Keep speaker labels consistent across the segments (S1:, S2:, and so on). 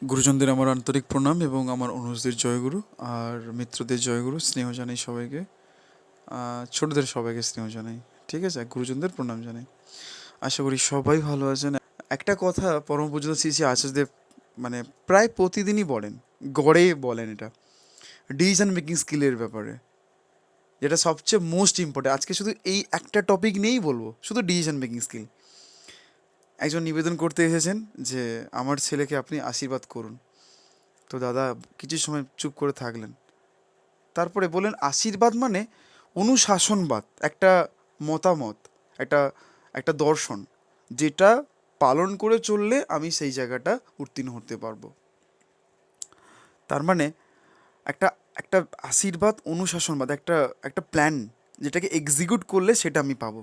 S1: গুরুজনদের আমার আন্তরিক প্রণাম এবং আমার অনুজদের জয়গুরু আর মিত্রদের জয়গুরু, স্নেহ জানাই সবাইকে। ছোটদের সবাইকে স্নেহ জানাই। ঠিক আছে, গুরুজনদের প্রণাম জানাই। আশা করি সবাই ভালো আছেন। একটা কথা পরম পূজ্য শ্রী শ্রী আচার্যদেব মানে প্রায় প্রতিদিনই বলেন, গড়ে বলেন এটা ডিসিশন মেকিং স্কিলের ব্যাপারে, যেটা সবচেয়ে মোস্ট ইম্পর্টেন্ট। আজকে শুধু এই একটা টপিক নিয়েই বলবো, শুধু ডিসিশন মেকিং স্কিল। একজন নিবেদন করতে এসেছেন যে আমার ছেলেকে আপনি আশীর্বাদ করুন। তো দাদা কিছু সময় চুপ করে থাকলেন, তারপরে বললেন আশীর্বাদ মানে অনুশাসনবাদ, একটা মতামত, একটা একটা দর্শন, যেটা পালন করে চললে আমি সেই জায়গাটা উত্তীর্ণ হতে পারবো। তার মানে একটা একটা আশীর্বাদ, অনুশাসনবাদ, একটা একটা প্ল্যান, যেটাকে এক্সিকিউট করলে সেটা আমি পাবো।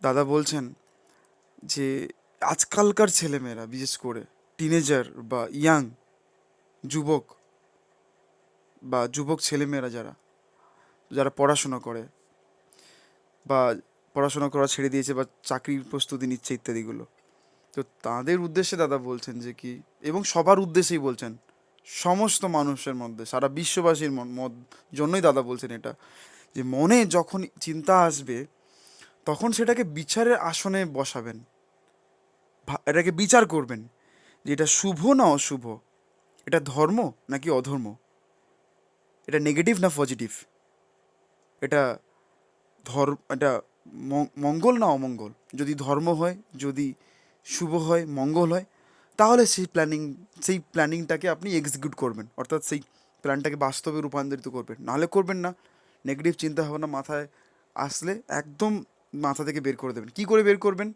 S1: দাদা বলছেন যে আজকালকার ছেলেমেয়েরা, বিশেষ করে টিনেজার বা ইয়াং যুবক বা যুবক ছেলেমেয়েরা যারা যারা পড়াশোনা করে বা পড়াশোনা করা ছেড়ে দিয়েছে বা চাকরির প্রস্তুতি নিচ্ছে ইত্যাদিগুলো, তো তাদের উদ্দেশ্যে দাদা বলছেন যে কি, এবং সবার উদ্দেশ্যেই বলছেন, সমস্ত মানুষের মধ্যে, সারা বিশ্ববাসীর জন্যই দাদা বলছেন এটা, যে মনে যখন চিন্তা আসবে তখন সেটাকে বিচারের আসনে বসাবেন, এটাকে বিচার করবেন যে এটা শুভ না অশুভ, এটা ধর্ম নাকি অধর্ম, এটা নেগেটিভ না পজিটিভ, এটা এটা মঙ্গল না অমঙ্গল। যদি ধর্ম হয়, যদি শুভ হয়, মঙ্গল হয়, তাহলে সেই প্ল্যানিংটাকে আপনি এক্সিকিউট করবেন, অর্থাৎ সেই প্ল্যানটাকে বাস্তবে রূপান্তরিত করবেন। নাহলে করবেন না। নেগেটিভ চিন্তা ভাবনা মাথায় আসলে একদম মাথা থেকে বের করে দেবেন। কী করে বের করবেন?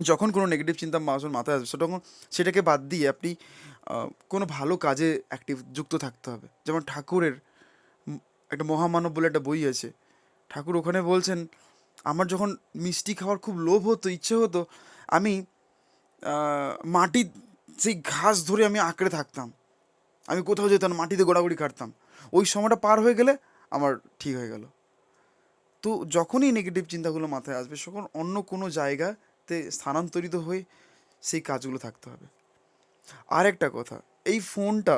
S1: যখন কোনো নেগেটিভ চিন্তা মাথায় আসবে, তখন সেটাকে বাদ দিয়ে আপনি কোনো ভালো কাজে যুক্ত থাকতে হবে। যেমন ঠাকুরের একটা মহামানব বলে একটা বই আছে, ঠাকুর ওখানে বলছেন, আমার যখন মিষ্টি খাওয়ার খুব লোভ হতো, ইচ্ছে হতো, আমি মাটি, সেই ঘাস ধরে আমি আঁকড়ে থাকতাম, আমি কোথাও যেতাম না, মাটিতে গোড়াগড়ি কাটতাম। ওই সময়টা পার হয়ে গেলে আমার ঠিক হয়ে গেল। তো যখনই নেগেটিভ চিন্তাগুলো মাথায় আসবে, তখন অন্য কোনো জায়গাতে স্থানান্তরিত হয়ে সেই কাজগুলো থাকতে হবে। আর একটা কথা, এই ফোনটা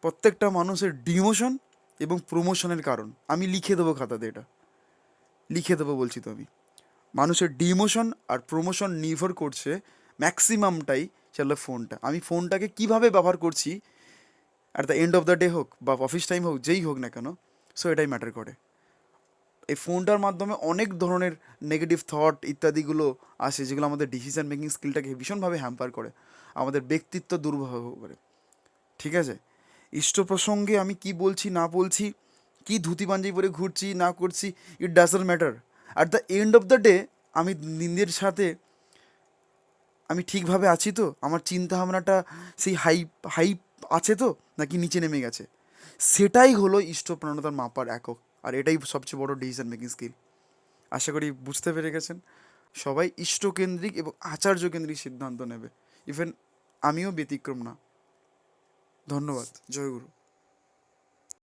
S1: প্রত্যেকটা মানুষের ডিমোশন এবং প্রমোশনের কারণ। আমি লিখে দেবো খাতাতে, এটা লিখে দেবো বলছি তো আমি। মানুষের ডিমোশন আর প্রমোশন নির্ভর করছে ম্যাক্সিমামটাই সেটা ফোনটা। আমি ফোনটাকে কিভাবে ব্যবহার করছি, at the end of the day হোক বা অফিস টাইম হোক, যেই হোক না কেন, সো এটাই ম্যাটার করে। এই ফোনটার মাধ্যমে অনেক ধরনের নেগেটিভ থট ইত্যাদিগুলো আসে, যেগুলো আমাদের ডিসিশন মেকিং স্কিলটাকে ভীষণভাবে হ্যাম্পার করে, আমাদের ব্যক্তিত্ব দুর্বহ করে। ঠিক আছে, ইষ্ট প্রসঙ্গে আমি কি বলছি না বলছি, কি ধুতি পাঞ্জাবি পরে ঘুরছি না করছি, it doesn't matter. At the end of the day আমি নিজের সাথে আমি ঠিকভাবে আছি তো, আমার চিন্তা ভাবনাটা সেই হাইপ আছে তো, নাকি নিচে নেমে গেছে, সেটাই হলো ইষ্টপ্রাণতার মাপার একক। আর এটাই সবচেয়ে বড় ডিসিশন মেকিং স্কিল। আশা করি বুঝতে পেরে গেছেন। সবাই ইষ্টকেন্দ্রিক এবং আচার্যকেন্দ্রিক সিদ্ধান্ত নেবে, ইভেন আমিও ব্যতিক্রম না। ধন্যবাদ। জয়গুরু।